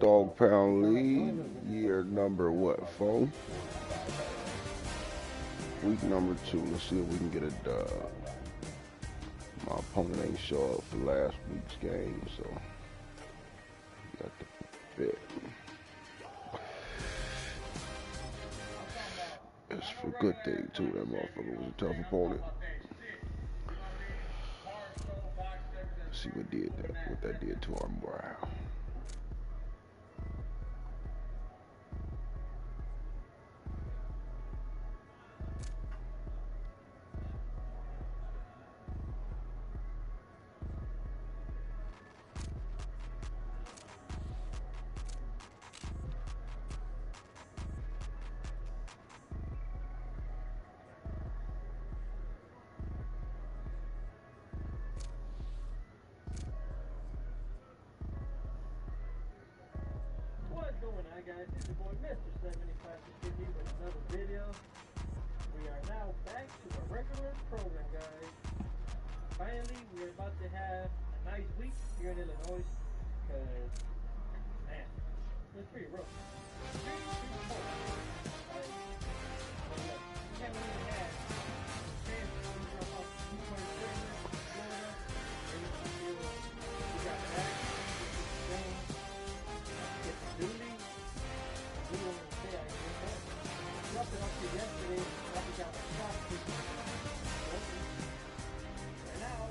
Dawgpound League, year number what, 4? Week number 2. Let's see if we can get a dub. My opponent ain't show up for last week's game, so got the fit. It's for a good thing too. That motherfucker was a tough opponent. Let's see what that did to our morale. Hi guys, this is your boy Mr. 7550 with another video. We are now back to a regular program, guys. Finally, we're about to have a nice week here in Illinois, because, man, it's pretty rough. Pretty cold. Like, we haven't even had a chance to drop off 2.3 Florida. We got back, Spain, get the duty. We don't say I did that. Dropped it off to yesterday. Dropped it down to shop. Right now,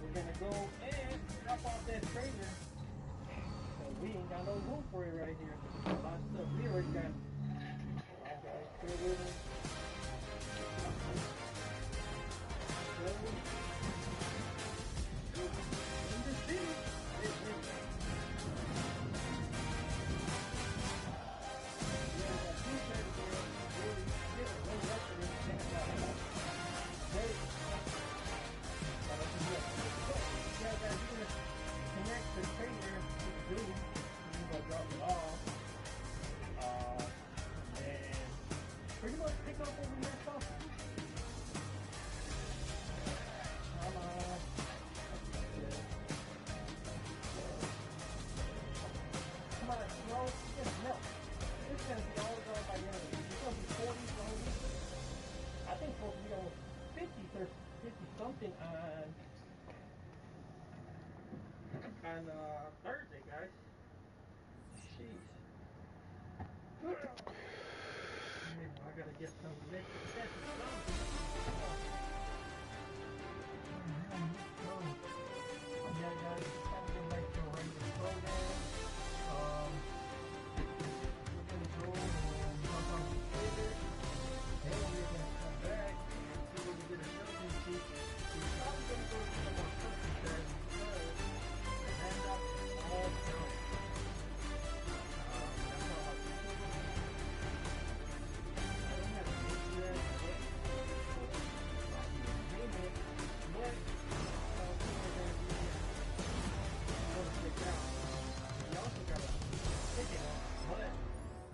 we're gonna go and drop off that trailer. So we ain't got no room for it right here. A lot of stuff. We already got. Alright guys, bear with me. In the city. Pretty much pick up over here stuff. Come on, bro. It's gonna melt. It's gonna be all done by the end of the week. It's gonna be 40 slowly. I think it's supposed to be almost 50 or 50 something on Thursday, guys. Jeez. I gotta get some next successes. Yeah, guys, it's time to get back to a regular program. We're gonna go and jump on the trailer. Then we're gonna come back and see what we get a judging sheet. We're probably gonna go to some more custom tests because the handout is all done.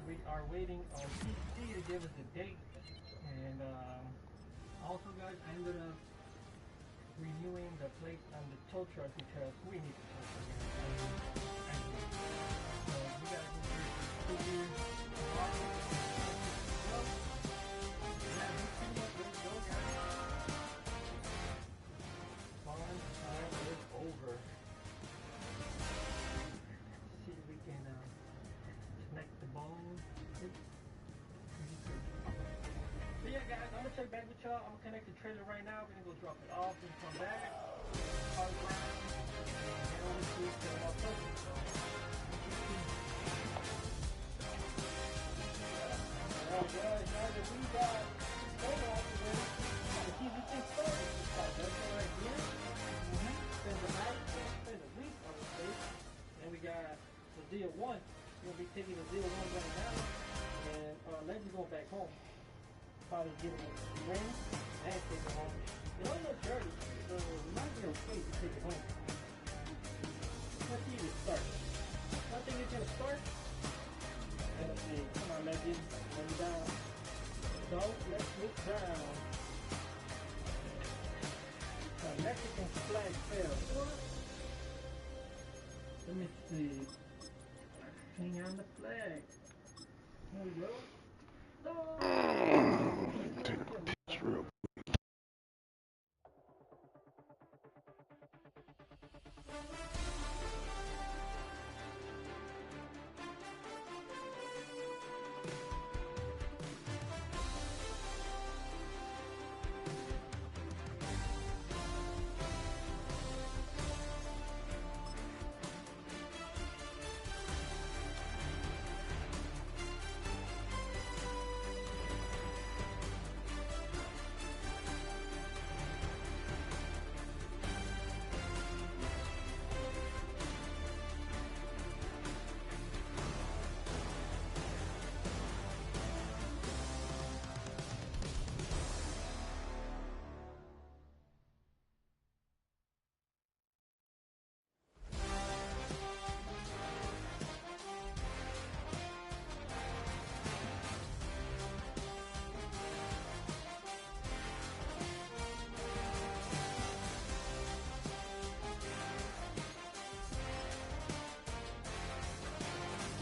We are waiting on PC to give us a date, and also guys, I ended up renewing the plate on the tow truck because we need the tow truck again. So we gotta go through 2 years tomorrow. Fun time is over. See if we can connect the ball. So yeah guys, I'm gonna check back with y'all. I'm gonna connect the trailer right now. We're gonna go drop it off and come back. Park around and head over to the focus. Alright guys, now that we got the trailer off the way, let's see if we can start it. That's right here. Spend the night, spend the week I would say. And we got the deal 1. We're gonna be taking the deal 1 right now. And Legend's going back home. Probably give him a ring and take it home. It only looks dirty, so it might be okay to take it home. Let's see if it starts. I think it's gonna start. Let's see. Come on, Legend. Let me down. So let's look down. Mexican flag fell. Let me see. the flag. There we go. Take a pitch real.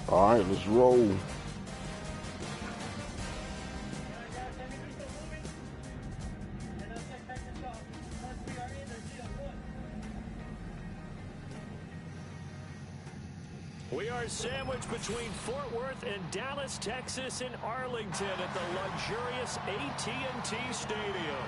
All right, let's roll. We are sandwiched between Fort Worth and Dallas, Texas, and Arlington at the luxurious AT&T Stadium.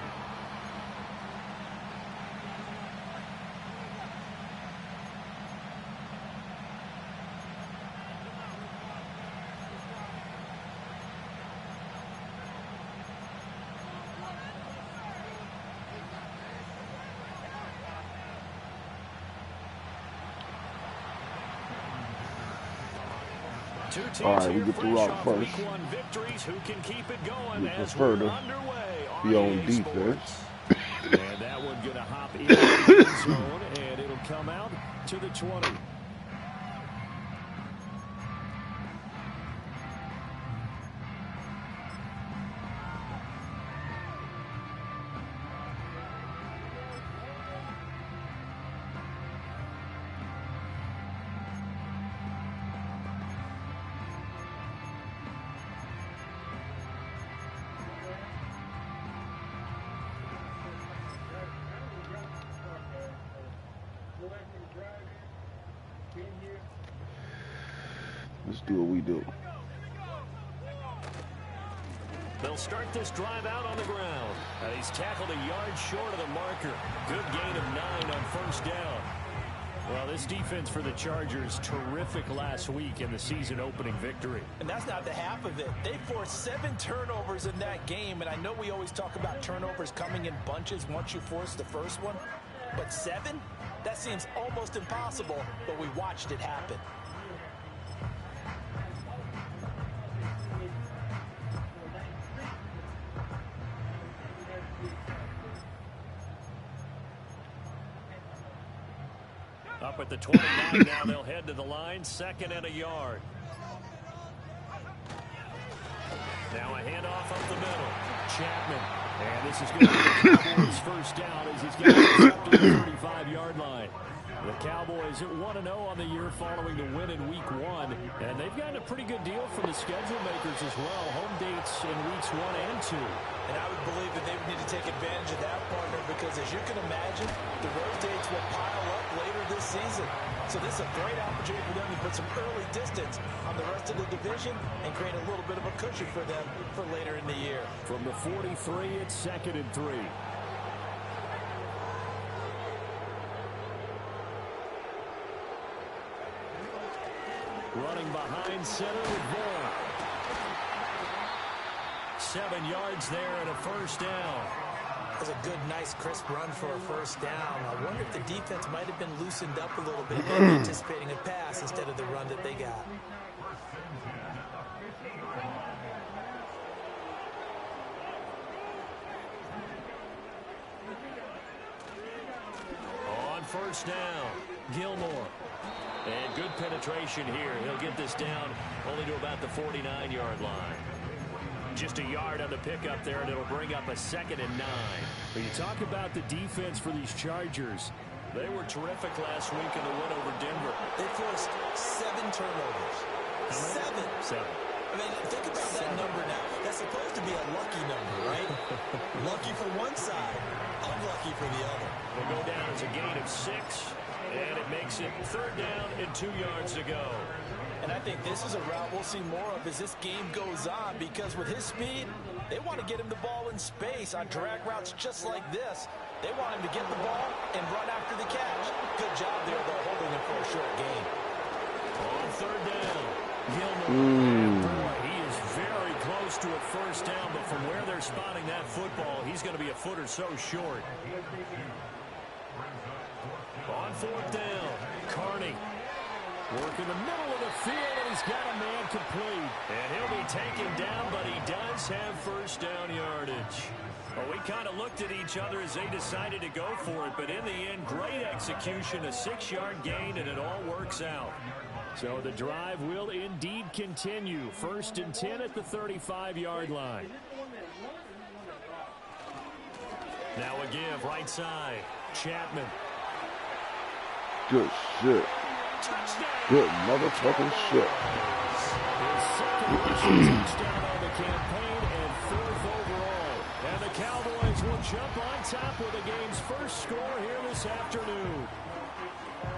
Two teams All right, we get the rock first. Week 1 victories. Who can keep it going We as prefer we're to underway be on EA defense. Sports. And that one going to hop into the end zone, and it'll come out to the 20. Let's do what we do. They'll start this drive out on the ground. He's tackled a yard short of the marker. Good gain of 9 on first down. Well, this defense for the Chargers, terrific last week in the season opening victory. And that's not the half of it. They forced 7 turnovers in that game, and I know we always talk about turnovers coming in bunches once you force the first one, but 7? That seems almost impossible, but we watched it happen. Up at the 29 now, they'll head to the line, 2nd and a yard. Now a handoff up the middle. Chapman. And this is going to be the Cowboys' first down as he's got this up to the 35-yard line. The Cowboys 1-0 on the year following the win in Week 1. And they've gotten a pretty good deal from the schedule makers as well. Home dates in Weeks 1 and 2. And I would believe that they would need to take advantage of that, partner, because as you can imagine, the road dates will pile up later this season. So this is a great opportunity for them to put some early distance on the rest of the division and create a little bit of a cushion for them for later in the year. From the 43, it's 2nd and 3. Running behind center with Vaughn. 7 yards there and a first down. That was a good, nice, crisp run for a first down. I wonder if the defense might have been loosened up a little bit, maybe anticipating a pass instead of the run that they got. On first down, Gilmore. And good penetration here. He'll get this down only to about the 49-yard line. Just a yard on the pickup there, and it'll bring up a 2nd and 9. When you talk about the defense for these Chargers, they were terrific last week in the win over Denver. They forced 7 turnovers. 7. 7. I mean, think about that number now. That's supposed to be a lucky number, right? Lucky for one side, unlucky for the other. Will go down as a gain of 6, and it makes it 3rd down and 2 yards to go. And I think this is a route we'll see more of as this game goes on, because with his speed, they want to get him the ball in space on drag routes just like this. They want him to get the ball and run after the catch. Good job there, though, holding him for a short gain. On 3rd down, Gilmore. Boy, he is very close to a 1st down, but from where they're spotting that football, he's going to be a foot or so short. On 4th down, Carney. Work in the middle of the field, and he's got a man complete. And he'll be taken down, but he does have 1st down yardage. Well, we kind of looked at each other as they decided to go for it, but in the end, great execution, a 6-yard gain, and it all works out. So the drive will indeed continue. 1st and 10 at the 35-yard line. Now a give, right side. Chapman. Good shit. Good motherfucking shit. His 2nd rushing touchdown on the campaign and 4th overall. And the Cowboys will jump on top with the game's 1st score here this afternoon.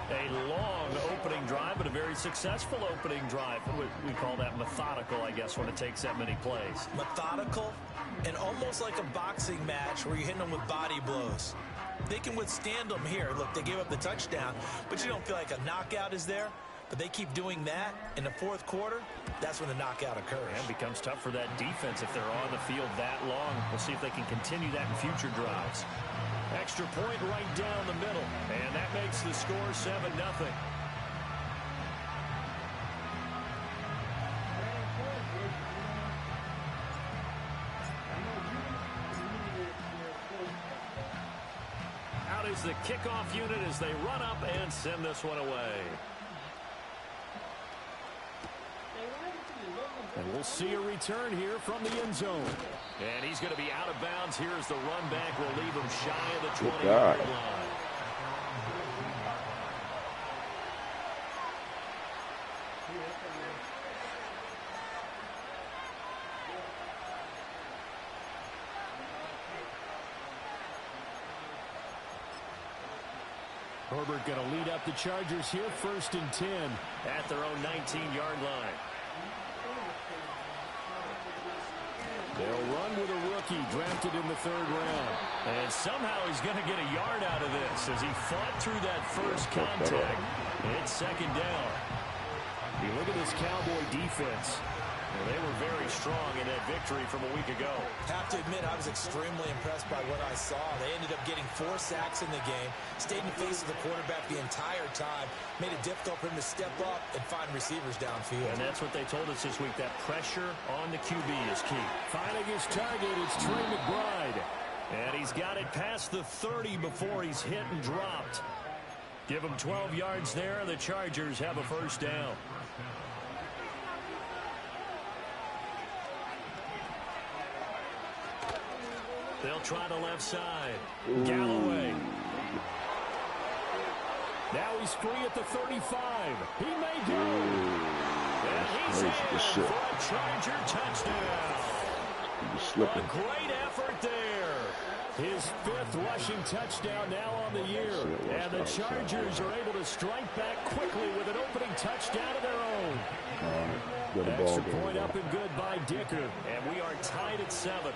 A long opening drive, but a very successful opening drive. We call that methodical, I guess, when it takes that many plays. Methodical and almost like a boxing match where you're hitting them with body blows. They can withstand them here. Look, they gave up the touchdown, but you don't feel like a knockout is there. But they keep doing that in the 4th quarter. That's when the knockout occurs. And it becomes tough for that defense if they're on the field that long. We'll see if they can continue that in future drives. Extra point right down the middle, and that makes the score 7-0. Out is the kickoff unit as they run up and send this one away. And we'll see a return here from the end zone. And he's going to be out of bounds here as the run back will leave him shy of the 20-yard line. Herbert going to lead up the Chargers here, 1st and 10 at their own 19-yard line. They'll run with a rookie drafted in the 3rd round. And somehow he's going to get a yard out of this as he fought through that first contact. It's 2nd down. You look at this Cowboy defense. Well, they were very strong in that victory from a week ago. Have to admit, I was extremely impressed by what I saw. They ended up getting 4 sacks in the game, stayed in the face of the quarterback the entire time, made it difficult for him to step up and find receivers downfield. And that's what they told us this week, that pressure on the QB is key. Finding his target, it's Trey McBride. And he's got it past the 30 before he's hit and dropped. Give him 12 yards there, and the Chargers have a 1st down. They'll try the left side. Galloway. Now he's free at the 35. He may do. And he's in for a Charger touchdown. A great effort there. His 5th rushing touchdown now on the year. And the Chargers are able to strike back quickly with an opening touchdown of their own. Extra point up and good by Dicker. And we are tied at 7.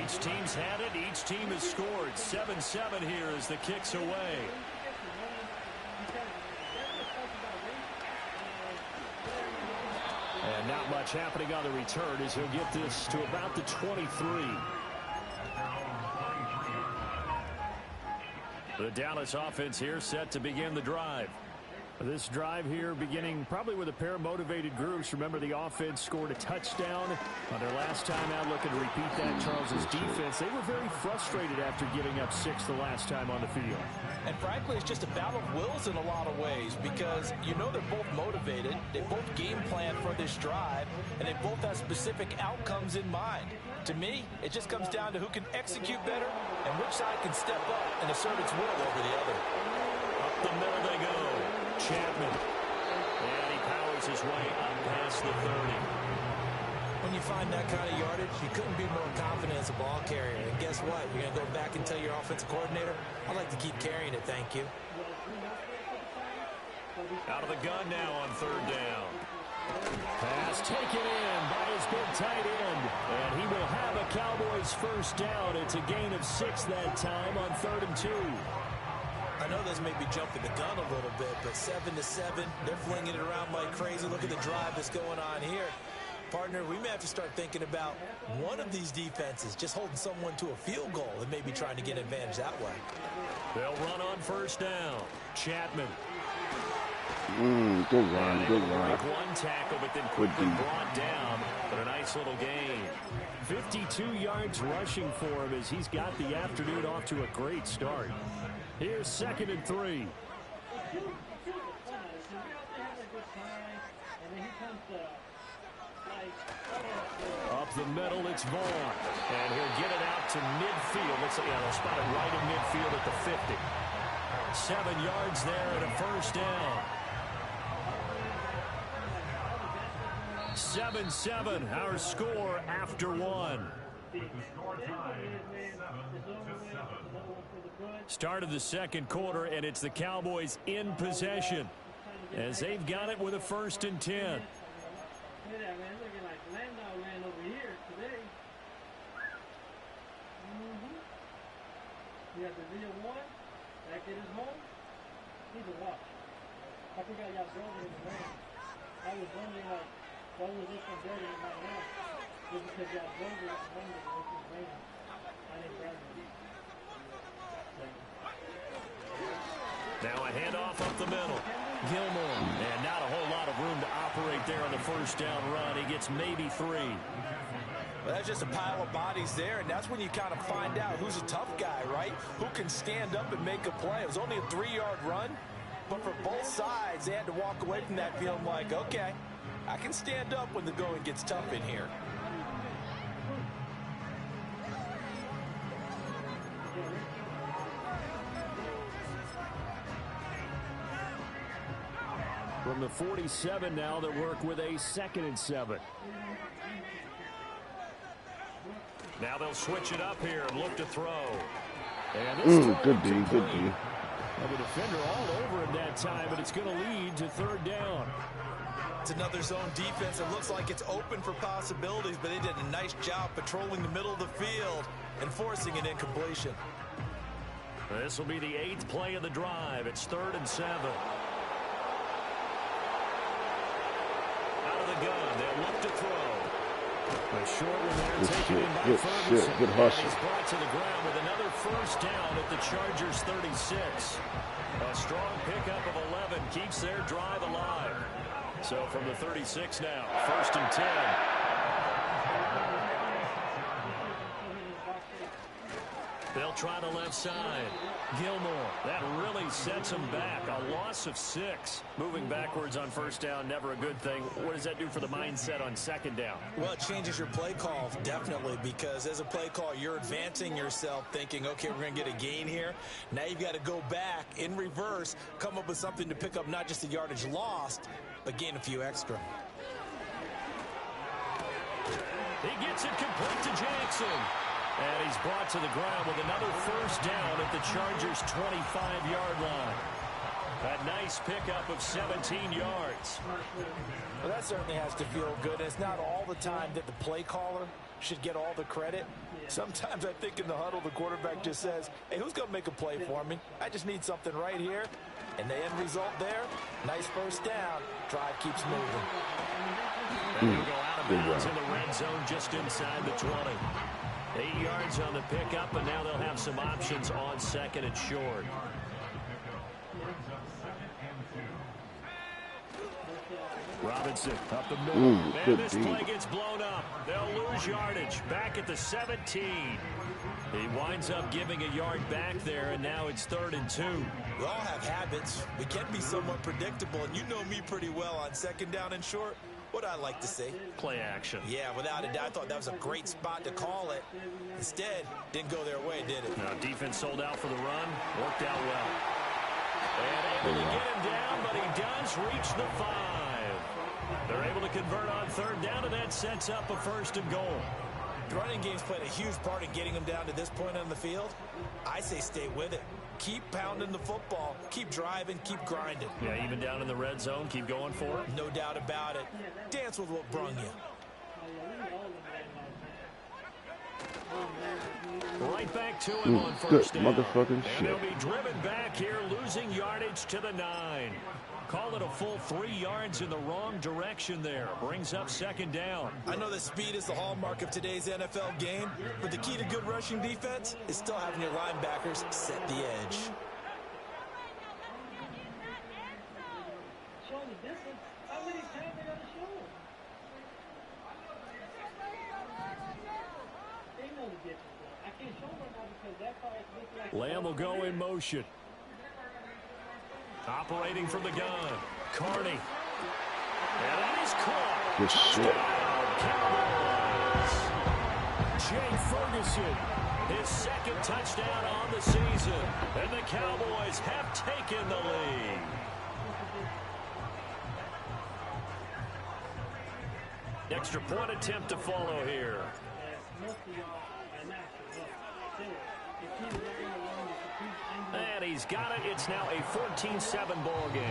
Each team's had it. Each team has scored. 7-7 here as the kick's away. And not much happening on the return as he'll get this to about the 23. The Dallas offense here set to begin the drive. This drive here beginning probably with a pair of motivated groups. Remember, the offense scored a touchdown on their last time out. Looking to repeat that. Charles's defense, they were very frustrated after giving up 6 the last time on the field. And frankly, it's just a battle of wills in a lot of ways, because you know they're both motivated. They both game plan for this drive, and they both have specific outcomes in mind. To me, it just comes down to who can execute better and which side can step up and assert its will over the other. Up the middle they go. Chapman. And he powers his way up past the 30. When you find that kind of yardage, you couldn't be more confident as a ball carrier. And guess what? You're going to go back and tell your offensive coordinator, I'd like to keep carrying it, thank you. Out of the gun now on third down. Pass taken in by his big tight end. And he will have a Cowboys first down. It's a gain of 6 that time on 3rd and 2. I know this may be jumping the gun a little bit, but 7-7, they're flinging it around like crazy. Look at the drive that's going on here. Partner, we may have to start thinking about one of these defenses just holding someone to a field goal and maybe trying to get an advantage that way. They'll run on first down. Chapman. Good run, good run. One tackle, but then quickly brought down. But a nice little gain. 52 yards rushing for him as he's got the afternoon off to a great start. Here's 2nd and 3. Up the middle, it's Vaughn. And he'll get it out to midfield. Looks like they'll spot it right in midfield at the 50. 7 yards there and a first down. 7-7, our score after 1. Start of the second quarter, and it's the Cowboys in possession as they've got it with a 1st and 10. You have the real one back at his home. He's a watch. I forgot y'all building in the rain. I was wondering, like, why was this one building in my house? Just because y'all building in London when it was raining. I didn't grab it. Now a handoff up the middle. Gilmore. And not a whole lot of room to operate there on the first down run. He gets maybe 3. Well, that's just a pile of bodies there, and that's when you kind of find out who's a tough guy, right? Who can stand up and make a play. It was only a 3-yard run, but for both sides, they had to walk away from that feeling like, okay, I can stand up when the going gets tough in here. From the 47 now, they work with a 2nd and 7. Now they'll switch it up here and look to throw. And this good D, good D. And the defender all over him that time, but it's going to lead to 3rd down. It's another zone defense. It looks like it's open for possibilities, but they did a nice job patrolling the middle of the field and forcing an incompletion. This will be the 8th play of the drive. It's 3rd and 7. Out of the gun, they'll look to throw. A short one there, taken in by Ferguson. Good hustle. He's brought to the ground with another first down at the Chargers' 36. A strong pickup of 11 keeps their drive alive. So from the 36 now, 1st and 10. They'll try the left side. Gilmore, that really sets him back. A loss of 6. Moving backwards on first down, never a good thing. What does that do for the mindset on 2nd down? Well, it changes your play call, definitely, because as a play call, you're advancing yourself thinking, okay, we're going to get a gain here. Now you've got to go back in reverse, come up with something to pick up not just the yardage lost, but gain a few extra. He gets it complete to Jackson. And he's brought to the ground with another first down at the Chargers' 25-yard line. A nice pickup of 17 yards. Well, that certainly has to feel good. It's not all the time that the play caller should get all the credit. Sometimes I think in the huddle, the quarterback just says, hey, who's going to make a play for me? I just need something right here. And the end result there, nice first down. Drive keeps moving. And he'll go out of bounds in the red zone just inside the 20. 8 yards on the pickup, and now they'll have some options on 2nd and short. Robinson up the middle. And this play gets blown up. They'll lose yardage. Back at the 17. He winds up giving a yard back there, and now it's 3rd and 2. We all have habits. We can be somewhat predictable, and you know me pretty well on 2nd down and short. What I like to see. Play action. Yeah, without a doubt. I thought that was a great spot to call it. Instead, didn't go their way, did it? Now, defense sold out for the run. Worked out well. And able to get him down, but he does reach the 5. They're able to convert on third down, and that sets up a 1st and goal. The running game's played a huge part in getting them down to this point on the field. I say stay with it. Keep pounding the football. Keep driving. Keep grinding. Yeah, even down in the red zone, keep going for it. No doubt about it. Dance with what brung you. Right back to him on first down. Motherfucking shit. And they'll be driven back here, losing yardage to the 9. Call it a full 3 yards in the wrong direction there. Brings up 2nd down. I know that speed is the hallmark of today's NFL game, but the key to good rushing defense is still having your linebackers set the edge. Show the distance. How many times they got to show them? They know the difference. I can't show them now because that part looks like... Lamb will go in motion. Operating from the gun. Carney. And that is caught. Good shit. Cowboys. Jake Ferguson. His 2nd touchdown on the season. And the Cowboys have taken the lead. Extra point attempt to follow here. And he's got it. It's now a 14-7 ball game.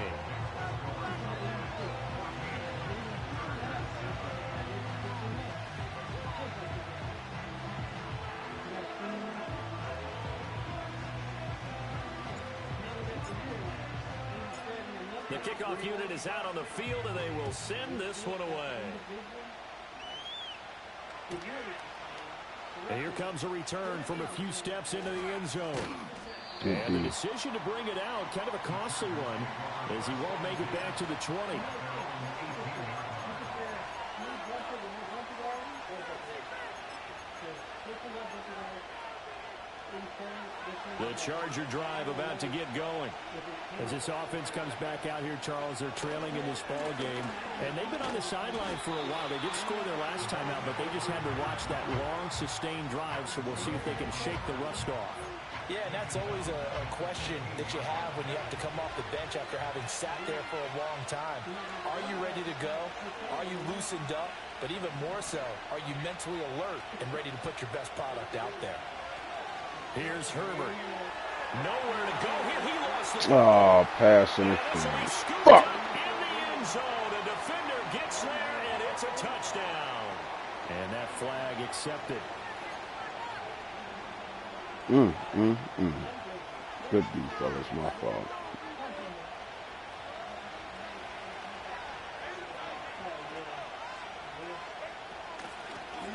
The kickoff unit is out on the field, and they will send this one away. And here comes a return from a few steps into the end zone. And the decision to bring it out, kind of a costly one, as he won't make it back to the 20. The Charger drive about to get going. As this offense comes back out here, Charles, they're trailing in this ball game. And they've been on the sideline for a while. They did score their last time out, but they just had to watch that long, sustained drive, so we'll see if they can shake the rust off. Yeah, and that's always a question that you have when you have to come off the bench after having sat there for a long time. Are you ready to go? Are you loosened up? But even more so, are you mentally alert and ready to put your best product out there? Here's Herbert. Nowhere to go here. He lost the Oh, passing it. So he scoops Fuck. up in the end zone. A defender gets there, and it's a touchdown. And that flag accepted. Good D, fellas. My fault.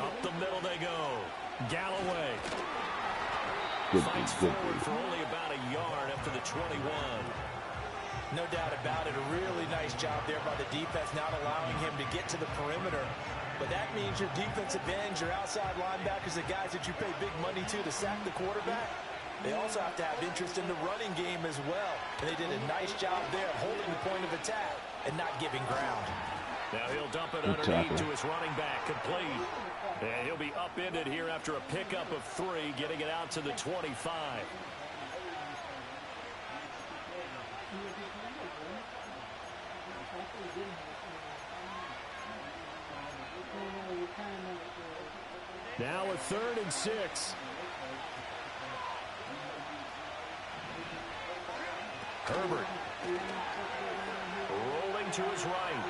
Up the middle they go. Galloway. Good Fights D, forward for only about a yard after the 21. No doubt about it. A really nice job there by the defense, not allowing him to get to the perimeter. But that means your defensive ends, your outside linebackers, the guys that you pay big money to sack the quarterback, they also have to have interest in the running game as well. And they did a nice job there holding the point of attack and not giving ground. Now he'll dump it underneath to his running back, complete. And he'll be upended here after a pickup of 3, getting it out to the 25. Now a 3rd and 6. Herbert. Rolling to his right.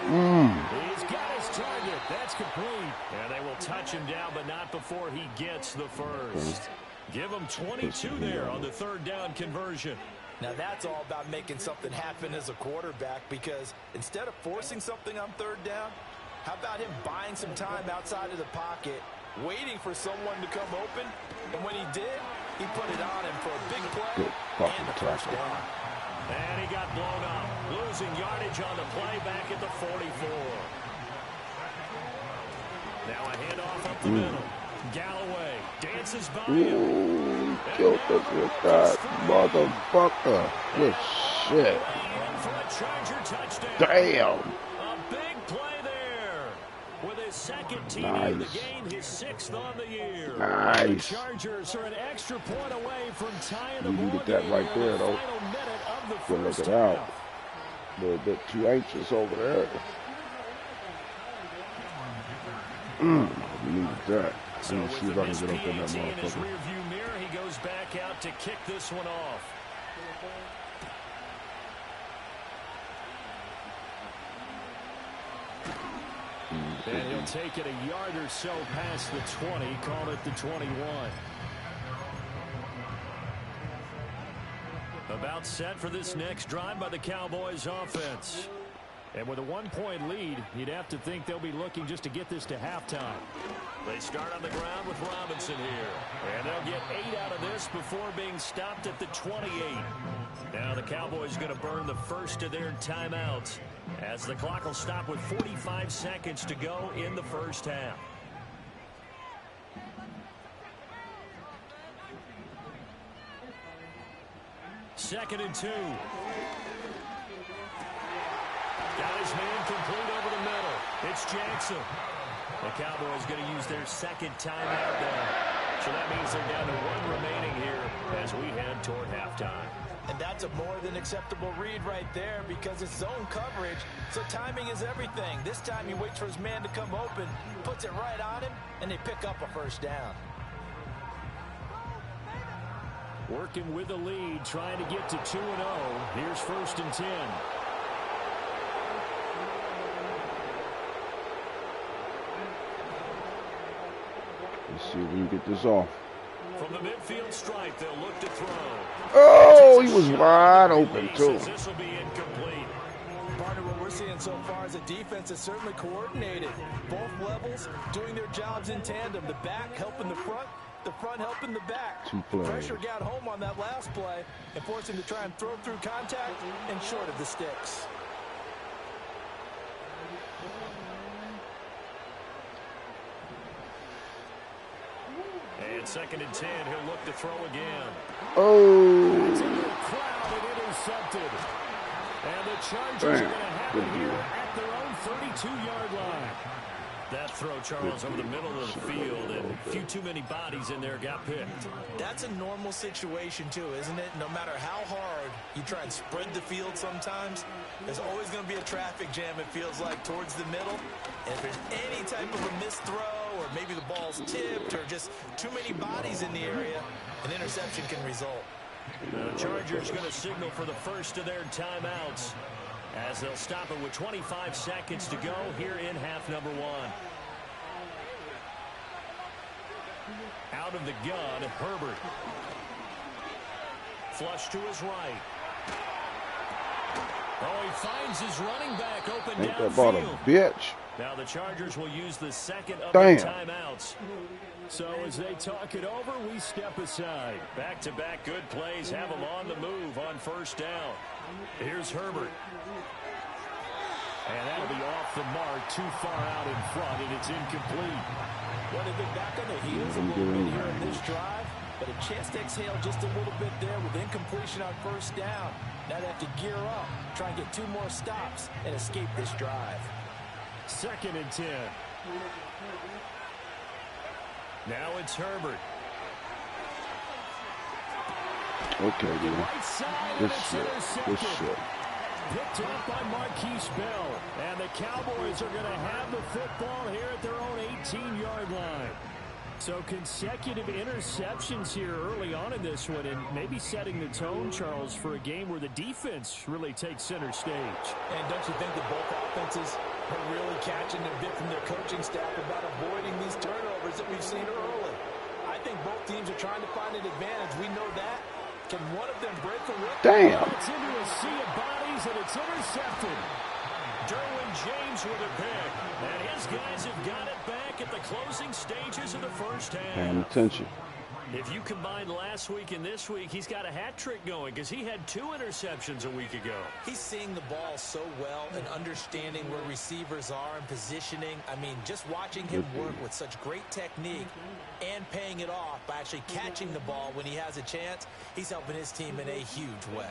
He's got his target. That's complete. And they will touch him down, but not before he gets the first. Give him 22 there on the 3rd down conversion. Now that's all about making something happen as a quarterback, because instead of forcing something on 3rd down, how about him buying some time outside of the pocket, waiting for someone to come open, and when he did, he put it on him for a big play and the first down. And he got blown up, losing yardage on the play back at the 44. Now a handoff up the middle. Galloway dances by him. Killed us with that motherfucker. Good shit. In for a Charger touchdown. Damn. A big play there with his second TD Nice. of the game, his 6th on the year. Nice. The Chargers are an extra point away from tying the You ball needed that game right there, in the though. final minute of the Good look first it out. half. A little bit too anxious over there. You needed that. So Let me with see if the I can missed get up in that PAT in his motherfucker. rearview mirror, he goes back out to kick this one off. And he'll take it a yard or so past the 20, call it the 21. About set for this next drive by the Cowboys offense. And with a 1-point lead, you'd have to think they'll be looking just to get this to halftime. They start on the ground with Robinson here. And they'll get 8 out of this before being stopped at the 28. Now the Cowboys going to burn the first of their timeouts, as the clock will stop with 45 seconds to go in the first half. Second and 2. Got his man complete over the middle. It's Jackson. The Cowboys going to use their second timeout there. So that means they're down to 1 remaining here as we head toward halftime. And that's a more than acceptable read right there, because it's zone coverage, so timing is everything. This time he waits for his man to come open, puts it right on him, and they pick up a first down. Working with the lead, trying to get to 2-0. Here's 1st and 10. Let's see if we can get this off. From the midfield stripe, they'll look to throw. Oh, he was wide open, too. This will be incomplete. Partner, what we're seeing so far is a defense is certainly coordinated. Both levels doing their jobs in tandem. The back helping the front helping the back. Two plays. Pressure got home on that last play and forced him to try and throw through contact and short of the sticks. And 2nd and 10, he'll look to throw again. Oh. It's in the crowd and intercepted. And the Chargers are going to have it here at their own 32-yard line. That throw, Charles, over the middle of the field, and a few too many bodies in there got picked. That's a normal situation, too, isn't it? No matter how hard you try and spread the field sometimes, there's always going to be a traffic jam, it feels like, towards the middle. And if there's any type of a missed throw, or maybe the ball's tipped, or just too many bodies in the area, an interception can result. The Chargers going to signal for the first of their timeouts, as they'll stop it with 25 seconds to go here in half number 1. Out of the gun, Herbert. Flush to his right. Oh, he finds his running back open Ain't that about a downfield. bitch? Now the Chargers will use the second of Damn. their timeouts. So as they talk it over, we step aside. Back-to-back good plays have them on the move on first down. Here's Herbert. And that'll be off the mark, too far out in front, and it's incomplete. Well, they've been back on their heels a little bit here in this drive, but a chance to exhale just a little bit there with incompletion on first down. Now they have to gear up, try and get 2 more stops, and escape this drive. 2nd and 10. Now it's Herbert. Okay, dude. Right side, Good and it's shit. Good intercepted. shit. Picked up by Marquise Bell. And the Cowboys are going to have the football here at their own 18-yard line. So consecutive interceptions here early on in this one, and maybe setting the tone, Charles, for a game where the defense really takes center stage. And don't you think that both offenses are really catching a bit from their coaching staff about avoiding these turnovers that we've seen early? I think both teams are trying to find an advantage. We know that. Can one of them break a rip? Damn. It's into a sea of bodies, and it's intercepted. Derwin James with a pick. And his guys have got it back at the closing stages of the first half. Paying attention. If you combine last week and this week, he's got a hat trick going because he had 2 interceptions a week ago. He's seeing the ball so well and understanding where receivers are and positioning. I mean, just watching him work with such great technique and paying it off by actually catching the ball when he has a chance, he's helping his team in a huge way.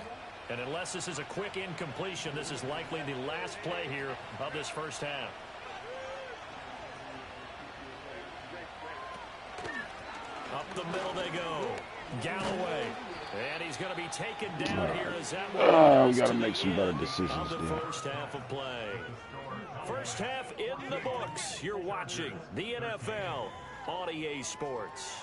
And unless this is a quick incompletion, this is likely the last play here of this first half. the middle they go. Galloway. And he's going to be taken down here as that we got to make some better decisions of the there. first half of play. First half in the books. You're watching the NFL on EA Sports.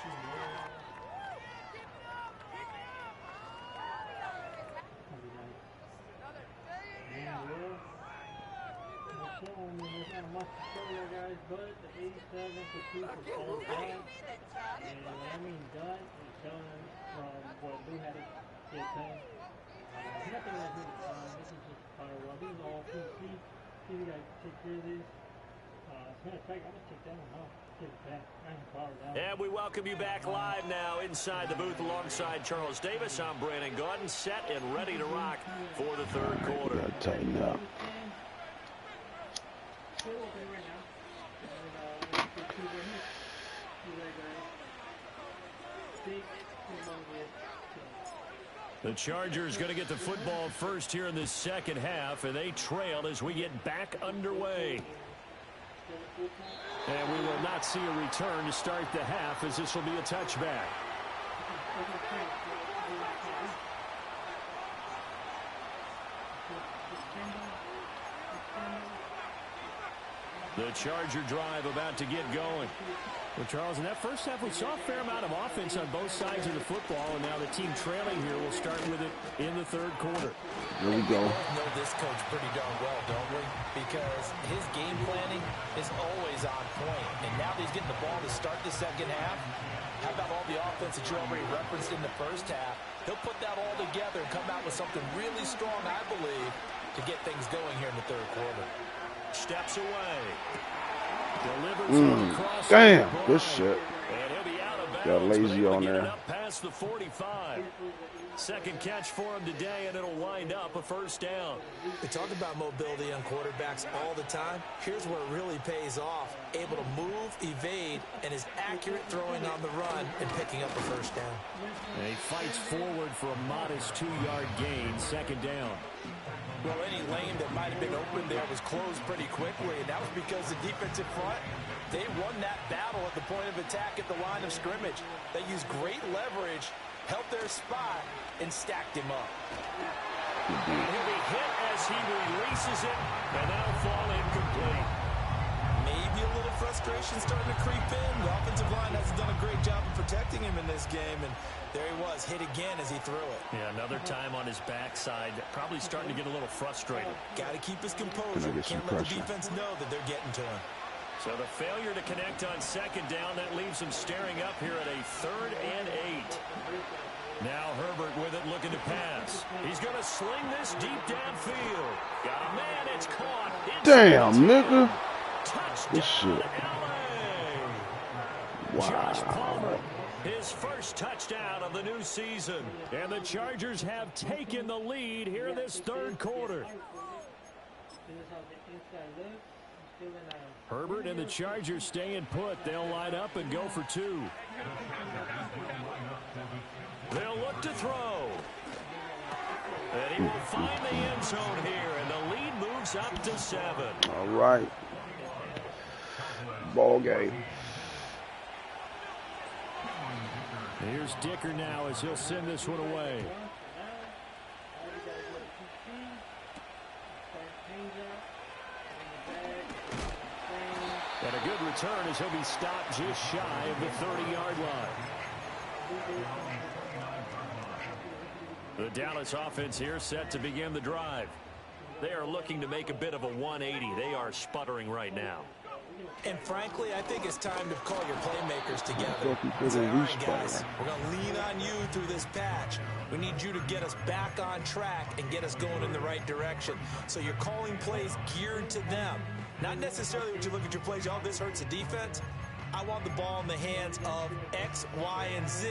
But the 87 to 2 for all done. And when I mean done, it's done from what Lou had it get done. Nothing like this. This is just firewall. These are all PC. See, we gotta take care of this. As a matter of fact, I'm gonna take that one off. Take it back. I can power that. And we welcome you back live now inside the booth alongside Charles Davis. I'm Brandon Gordon, set and ready to rock for the third quarter. Gotta tighten up. The Chargers going to get the football first here in this second half, and they trail as we get back underway. And we will not see a return to start the half, as this will be a touchback. The Charger drive about to get going. Well, Charles, in that first half, we saw a fair amount of offense on both sides of the football, and now the team trailing here will start with it in the third quarter. Here we go. We both know this coach pretty darn well, don't we? Because his game planning is always on point. And now that he's getting the ball to start the second half, how about all the offense that you already referenced in the first half? He'll put that all together and come out with something really strong, I believe, to get things going here in the third quarter. Steps away. Delivers across. Damn, good shit. And he'll be out of bounds, Got lazy on there. Up past the 45. Second catch for him today, and it'll wind up a first down. We talk about mobility on quarterbacks all the time. Here's where it really pays off. Able to move, evade, and is accurate throwing on the run and picking up a first down. And he fights forward for a modest 2-yard gain, second down. Well, any lane that might have been open there was closed pretty quickly, and that was because the defensive front, they won that battle at the point of attack at the line of scrimmage. They used great leverage, held their spot, and stacked him up. And he'll be hit as he releases it, and that'll fall incomplete. Maybe a little frustration starting to creep in. The offensive line hasn't done a great job of protecting him in this game, and there he was, hit again as he threw it. Yeah, another time on his backside, probably starting to get a little frustrated. Got to keep his composure. Can't let the defense know that they're getting to him. So the failure to connect on second down, that leaves him staring up here at a 3rd and 8. Now Herbert with it, looking to pass. He's going to sling this deep downfield. Got a man, it's caught. Damn, nigga. Touchdown, This shit. LA. Wow. Josh Palmer, his first touchdown of the new season. And the Chargers have taken the lead here in this third quarter. Herbert and the Chargers staying put. They'll line up and go for 2. They'll look to throw. And he will find the end zone here, and the lead moves up to 7. All right. Ball game. Here's Dicker now as he'll send this one away. And a good return as he'll be stopped just shy of the 30-yard line. The Dallas offense here set to begin the drive. They are looking to make a bit of a 180. They are sputtering right now. And frankly, I think it's time to call your playmakers together. Say, all right, guys, we're going to lean on you through this patch. We need you to get us back on track and get us going in the right direction. So you're calling plays geared to them. Not necessarily when you look at your plays, oh, this hurts the defense. I want the ball in the hands of X, Y, and Z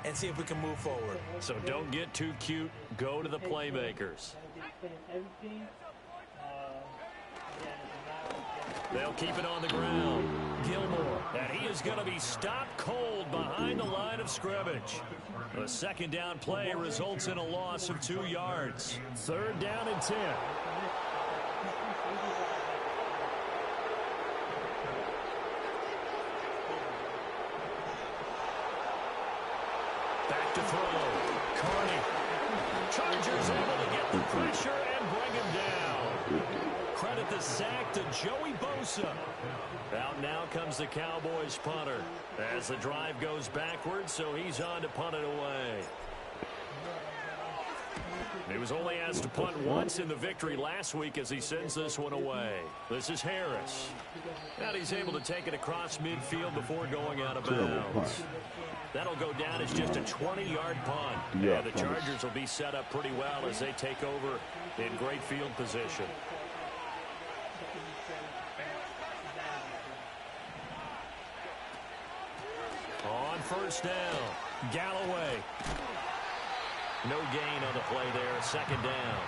and see if we can move forward. So don't get too cute. Go to the playmakers. They'll keep it on the ground. Gilmore, and he is going to be stopped cold behind the line of scrimmage. The second down play results in a loss of 2 yards. 3rd down and 10. Back to throw. Carney. Chargers able to get the pressure and bring him down. Credit the sack to Joey Bosa. Out now comes the Cowboys punter as the drive goes backwards, so he's on to punt it away. He was only asked to punt once in the victory last week as he sends this one away. This is Harris. And he's able to take it across midfield before going out of bounds. That'll go down as just a 20-yard punt. Yeah, and the Chargers will be set up pretty well as they take over in great field position. On first down, Galloway. No gain on the play there, second down.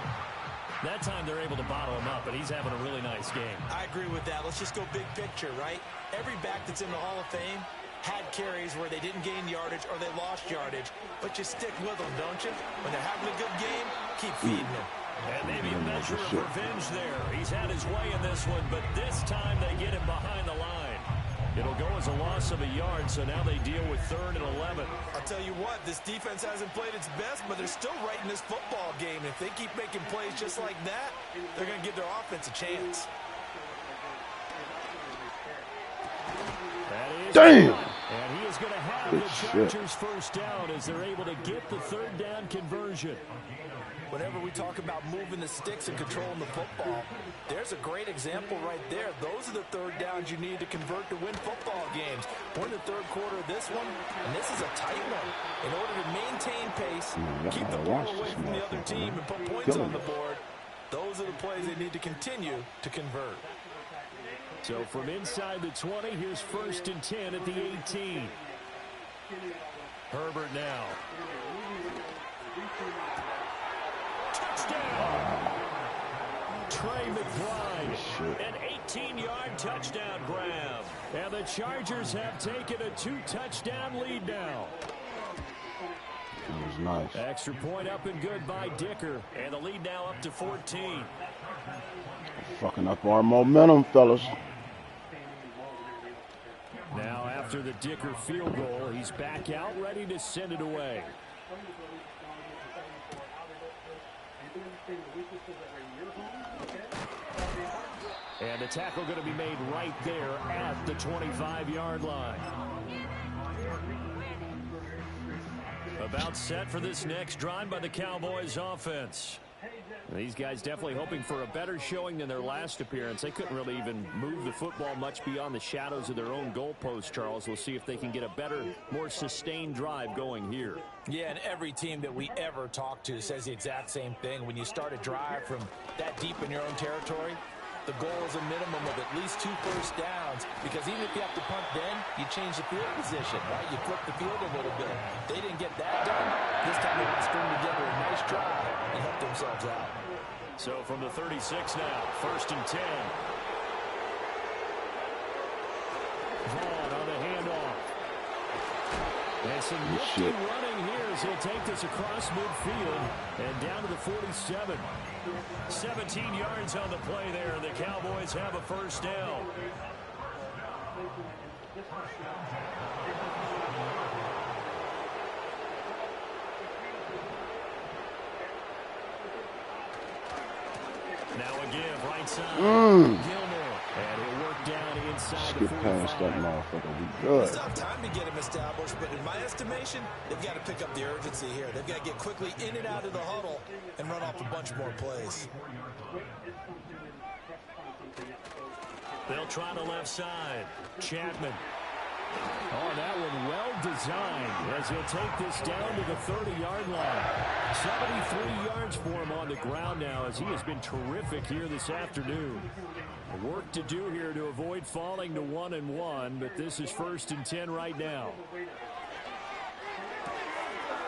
That time they're able to bottle him up, and he's having a really nice game. I agree with that. Let's just go big picture, right? Every back that's in the Hall of Fame had carries where they didn't gain yardage or they lost yardage, but you stick with them, don't you? When they're having a good game, keep feeding them. And maybe a measure of revenge there. He's had his way in this one, but this time they get him behind the line. It'll go as a loss of a yard, so now they deal with 3rd and 11. I'll tell you what, this defense hasn't played its best, but they're still right in this football game. If they keep making plays just like that, they're going to give their offense a chance. Damn! And he is going to have the Chargers first down as they're able to get the 3rd down conversion. Whenever we talk about moving the sticks and controlling the football, there's a great example right there. Those are the 3rd downs you need to convert to win football games. We're in the 3rd quarter of this one, and this is a tight one. In order to maintain pace, keep the ball away from the other team, and put points on the board, those are the plays they need to continue to convert. So from inside the 20, here's 1st and 10 at the 18. Herbert now. Touchdown! Trey McBride, an 18-yard touchdown grab. And the Chargers have taken a 2-touchdown lead now. It was nice. Extra point up and good by Dicker. And the lead now up to 14. Fucking up our momentum, fellas. Now after the Dicker field goal, he's back out ready to send it away. And the tackle going to be made right there at the 25-yard line. About set for this next drive by the Cowboys offense. These guys definitely hoping for a better showing than their last appearance. They couldn't really even move the football much beyond the shadows of their own goalpost, Charles. We'll see if they can get a better, more sustained drive going here. Yeah, and every team that we ever talk to says the exact same thing. When you start a drive from that deep in your own territory, the goal is a minimum of at least 2 first downs, because even if you have to punt then, you change the field position, right? You flip the field a little bit. They didn't get that done. This time they can string together a nice drive and help themselves out. So from the 36 now, 1st and 10. Vaughn on the handoff. And some nifty running here as he'll take this across midfield and down to the 47. 17 yards on the play there. The Cowboys have a first down. Now again, right side. Gilmore. And he'll work down inside the 45. Past that motherfucker. We good. It's not time to get him established, but in my estimation, they've got to pick up the urgency here. They've got to get quickly in and out of the huddle and run off a bunch more plays. They'll try the left side. Chapman. Oh, that one well designed as he'll take this down to the 30-yard line. 73 yards for him on the ground now as he has been terrific here this afternoon. Work to do here to avoid falling to 1-1, but this is 1st and 10 right now.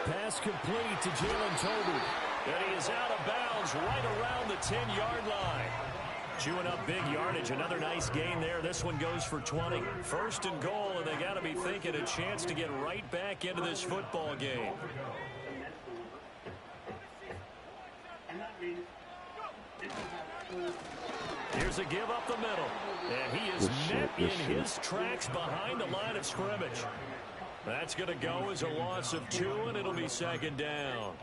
Pass complete to Jalen Tolbert. And he is out of bounds right around the 10-yard line. Chewing up big yardage. Another nice gain there. This one goes for 20. 1st and goal, and they got to be thinking a chance to get right back into this football game. Here's a give up the middle. And he is met in his tracks behind the line of scrimmage. That's going to go as a loss of 2, and it'll be second down.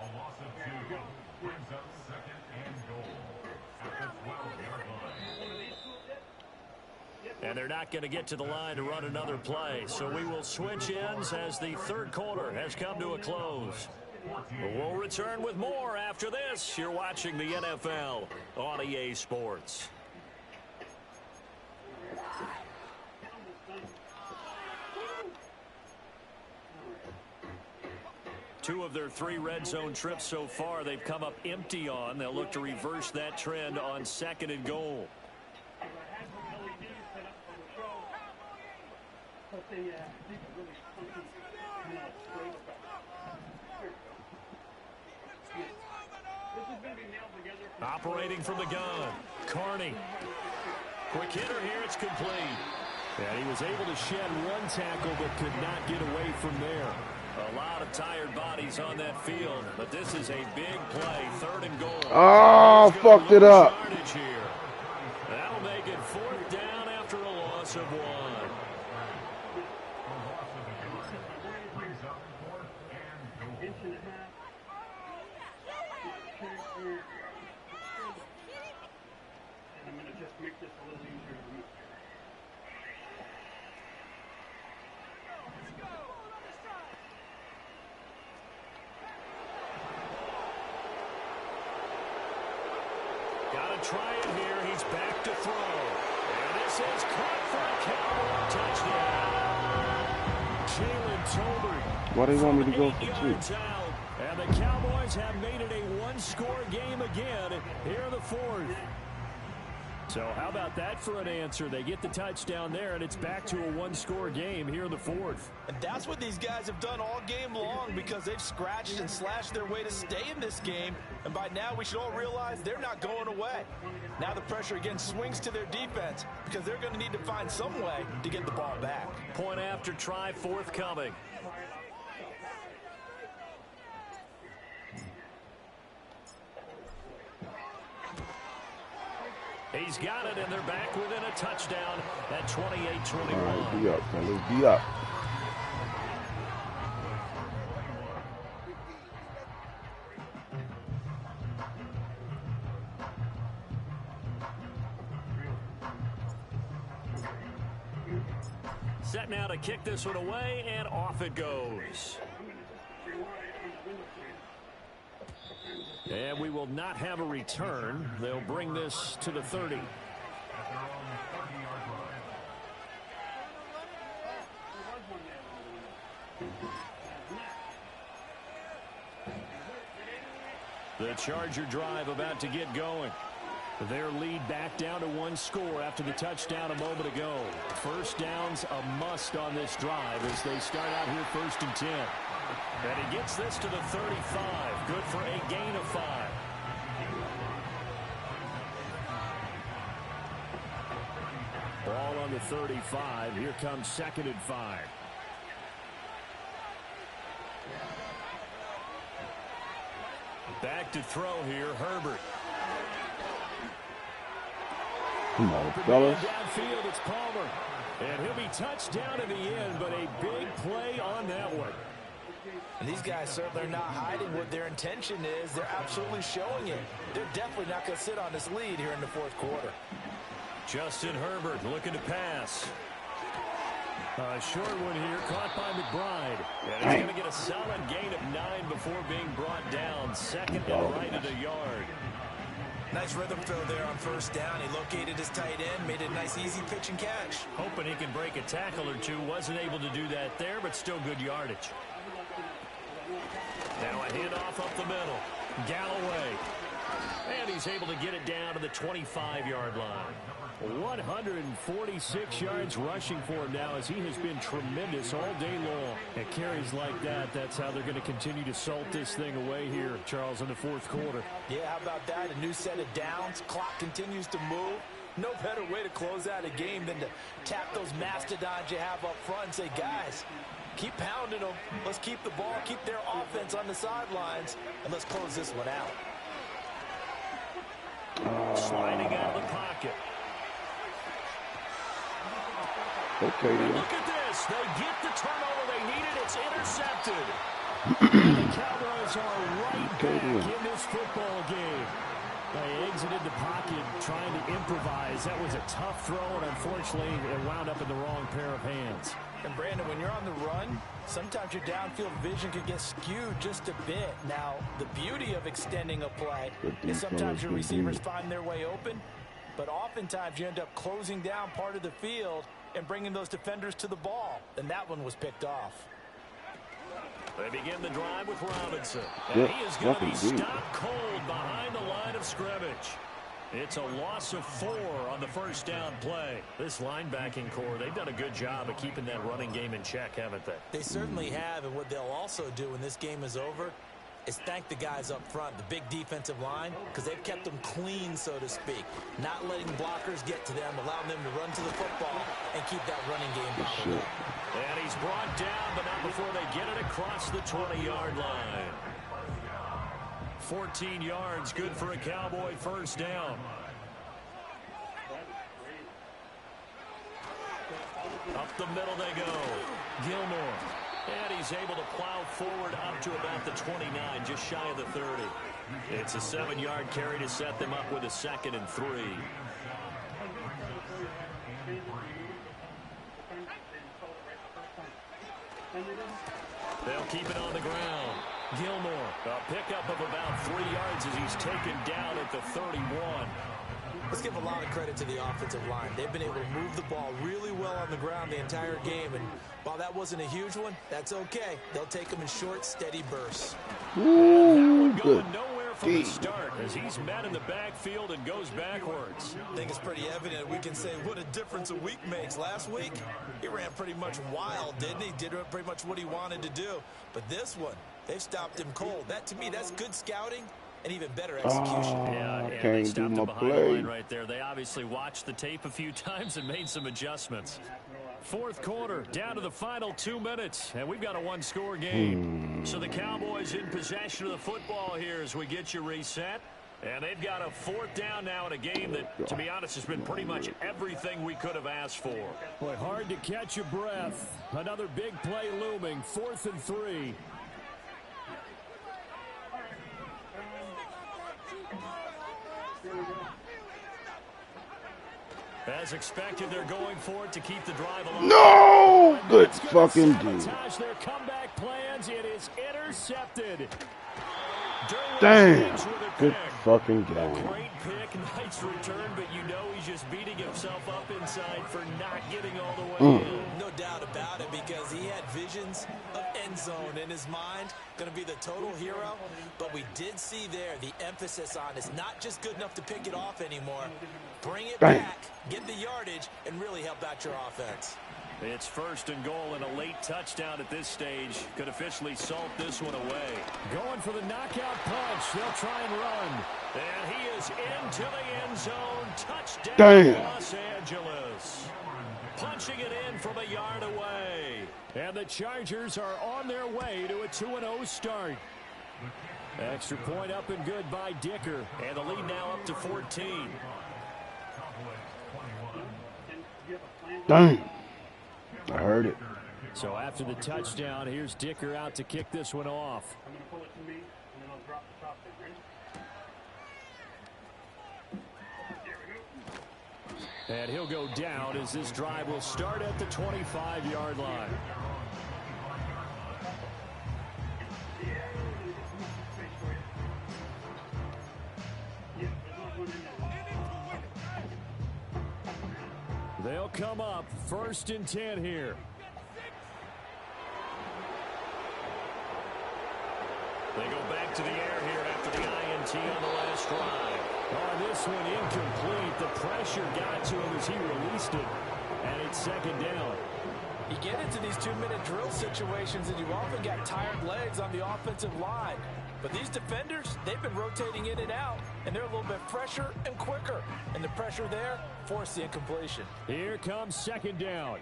And they're not going to get to the line to run another play. So we will switch ends as the third quarter has come to a close. We'll return with more after this. You're watching the NFL on EA Sports. Two of their 3 red zone trips so far they've come up empty on. They'll look to reverse that trend on 2nd and goal. Operating from the gun, Carney. Quick hitter here, it's complete. And he was able to shed 1 tackle but could not get away from there. A lot of tired bodies on that field, but this is a big play, 3rd and goal. Oh, fucked it up. Here. That'll make it 4th down after a loss of 1. Got to try it here. He's back to throw. And this is caught for a Cowboy touchdown. Jalen Tolbert. Why do you want me to go for 2? And the Cowboys have made it a 1-score game again here in the 4th. So how about that for an answer? They get the touchdown there, and it's back to a 1-score game here in the 4th. And that's what these guys have done all game long because they've scratched and slashed their way to stay in this game. And by now, we should all realize they're not going away. Now the pressure again swings to their defense because they're going to need to find some way to get the ball back. Point after try forthcoming. He's got it, and they're back within a touchdown at 28-21. All right, be up, fellas. Be up. Set now to kick this one away, and off it goes. And we will not have a return. They'll bring this to the 30. The Charger drive about to get going. Their lead back down to 1 score after the touchdown a moment ago. First down's a must on this drive as they start out here 1st and 10. And he gets this to the 35. Good for a gain of 5. Ball on the 35. Here comes 2nd and 5. Back to throw here, Herbert. Come on, fellas. Downfield, it's Palmer. And he'll be touched down in the end, but a big play on that one. And these guys certainly are not hiding what their intention is. They're absolutely showing it. They're definitely not going to sit on this lead here in the 4th quarter. Justin Herbert looking to pass. A short one here, caught by McBride. And he's going to get a solid gain of 9 before being brought down. 2nd and right at a yard. Nice rhythm throw there on 1st down. He located his tight end, made a nice easy pitch and catch. Hoping he can break a tackle or two. Wasn't able to do that there, but still good yardage. Now a handoff up the middle. Galloway. And he's able to get it down to the 25-yard line. 146 yards rushing for him now as he has been tremendous all day long. At carries like that, that's how they're going to continue to salt this thing away here, Charles, in the 4th quarter. Yeah, how about that? A new set of downs. Clock continues to move. No better way to close out a game than to tap those mastodons you have up front and say, guys, keep pounding them. Let's keep the ball, keep their offense on the sidelines, and let's close this one out. Sliding out of the pocket. Okay, Look at this. this. They get the turnover they needed. It's intercepted. And the Cowboys are right back in this football game. They exited the pocket trying to improvise. That was a tough throw, and unfortunately, it wound up in the wrong pair of hands. And Brandon, when you're on the run, sometimes your downfield vision can get skewed just a bit. Now, the beauty of extending a play is sometimes your receivers find their way open, but oftentimes you end up closing down part of the field and bringing those defenders to the ball. And that one was picked off. They begin the drive with Robinson. And he is going to be stopped cold behind the line of scrimmage. It's a loss of 4 on the first down play. This linebacking core, they've done a good job of keeping that running game in check, haven't they? They certainly have, and what they'll also do when this game is over is thank the guys up front, the big defensive line, because they've kept them clean, so to speak. Not letting blockers get to them, allowing them to run to the football and keep that running game bottled up. And he's brought down, but not before they get it across the 20-yard line. 14 yards, good for a Cowboy first down. Up the middle they go. Gilmore. And he's able to plow forward up to about the 29, just shy of the 30. It's a 7-yard carry to set them up with a 2nd and 3. They'll keep it on the ground. Gilmore, a pickup of about 3 yards as he's taken down at the 31. Let's give a lot of credit to the offensive line. They've been able to move the ball really well on the ground the entire game, and while that wasn't a huge one, that's okay. They'll take them in short, steady bursts. Ooh, good. Nowhere from the start as he's met in the backfield and goes backwards. I think it's pretty evident. We can say what a difference a week makes. Last week, he ran pretty much wild, didn't he? Did pretty much what he wanted to do. But this one, they've stopped him cold. That, to me, that's good scouting and even better execution. Yeah, they stopped him behind the line right there. They obviously watched the tape a few times and made some adjustments. Fourth quarter, down to the final 2 minutes, and we've got a one-score game. So the Cowboys in possession of the football here as we get you reset. And they've got a 4th down now in a game that, to be honest, has been pretty much everything we could have asked for. Boy, hard to catch your breath. Another big play looming, 4th and 3. As expected, they're going for it to keep the drive alive. No! Good fucking dude. Their comeback plans. It is intercepted. Damn. Good fucking game. Great pick, nice return, but you know he's just beating himself up inside for not getting all the way in. No doubt about it, because he had visions of end zone in his mind. Going to be the total hero, but we did see there the emphasis on it's not just good enough to pick it off anymore. Bring it back, get the yardage, and really help out your offense. It's 1st and goal and a late touchdown at this stage. Could officially salt this one away. Going for the knockout punch. They'll try and run. And he is into the end zone. Touchdown Los Angeles. Punching it in from a yard away. And the Chargers are on their way to a 2-0 start. Extra point up and good by Dicker. And the lead now up to 14. Dang. I heard it. So after the touchdown, here's Dicker out to kick this one off. And he'll go down as this drive will start at the 25-yard line. They'll come up 1st and 10 here. They go back to the air here after the INT on the last drive. On this one, incomplete. The pressure got to him as he released it, and it's 2nd down. You get into these 2-minute drill situations, and you often got tired legs on the offensive line. But these defenders, they've been rotating in and out, and they're a little bit fresher and quicker. And the pressure there forced the incompletion. Here comes 2nd down.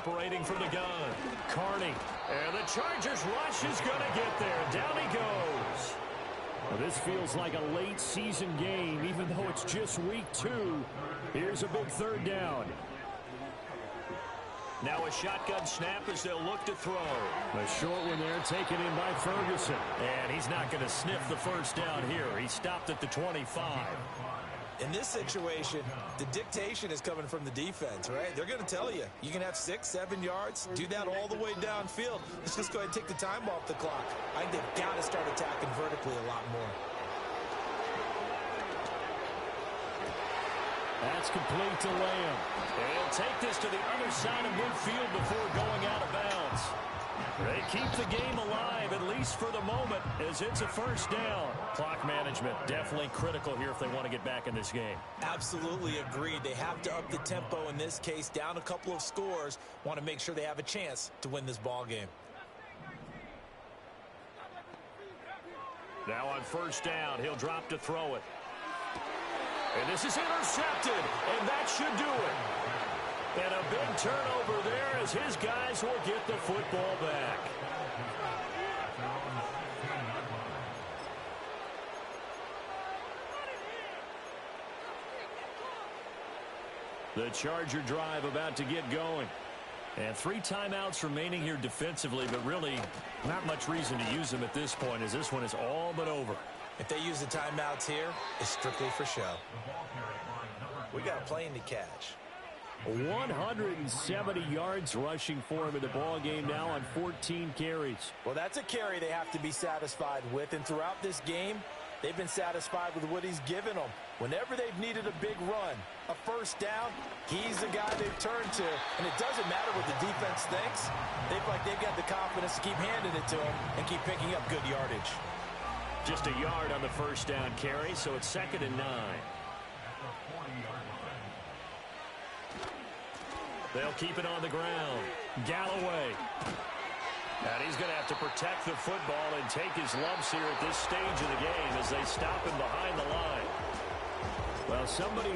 operating from the gun. Carney. And the Chargers rush is going to get there. Down he goes. Well, this feels like a late season game, even though it's just week 2. Here's a big third down. Now a shotgun snap as they'll look to throw. A short one there taken in by Ferguson. And he's not going to sniff the first down here. He stopped at the 25. In this situation, the dictation is coming from the defense, right? They're going to tell you, you can have 6, 7 yards, do that all the way downfield. Let's just go ahead and take the time off the clock. I think they've got to start attacking vertically a lot more. That's complete to Lamb. And he'll take this to the other side of midfield before going out of bounds. They keep the game alive, at least for the moment, as it's a first down. Clock management definitely critical here if they want to get back in this game. Absolutely agreed. They have to up the tempo in this case, down a couple of scores. Want to make sure they have a chance to win this ball game. Now on first down, he'll drop to throw it. And this is intercepted, and that should do it. And a big turnover there as his guys will get the football back. The Charger drive about to get going. And 3 timeouts remaining here defensively, but really not much reason to use them at this point as this one is all but over. If they use the timeouts here, it's strictly for show. We got a plane to catch. 170 yards rushing for him in the ball game now on 14 carries. Well, that's a carry they have to be satisfied with, and throughout this game, they've been satisfied with what he's given them. Whenever they've needed a big run, a first down, he's the guy they've turned to, and it doesn't matter what the defense thinks. They feel like they've got the confidence to keep handing it to him and keep picking up good yardage. Just a yard on the first down carry, so it's 2nd and 9. They'll keep it on the ground. Galloway. And he's going to have to protect the football and take his lumps here at this stage of the game as they stop him behind the line. Well, somebody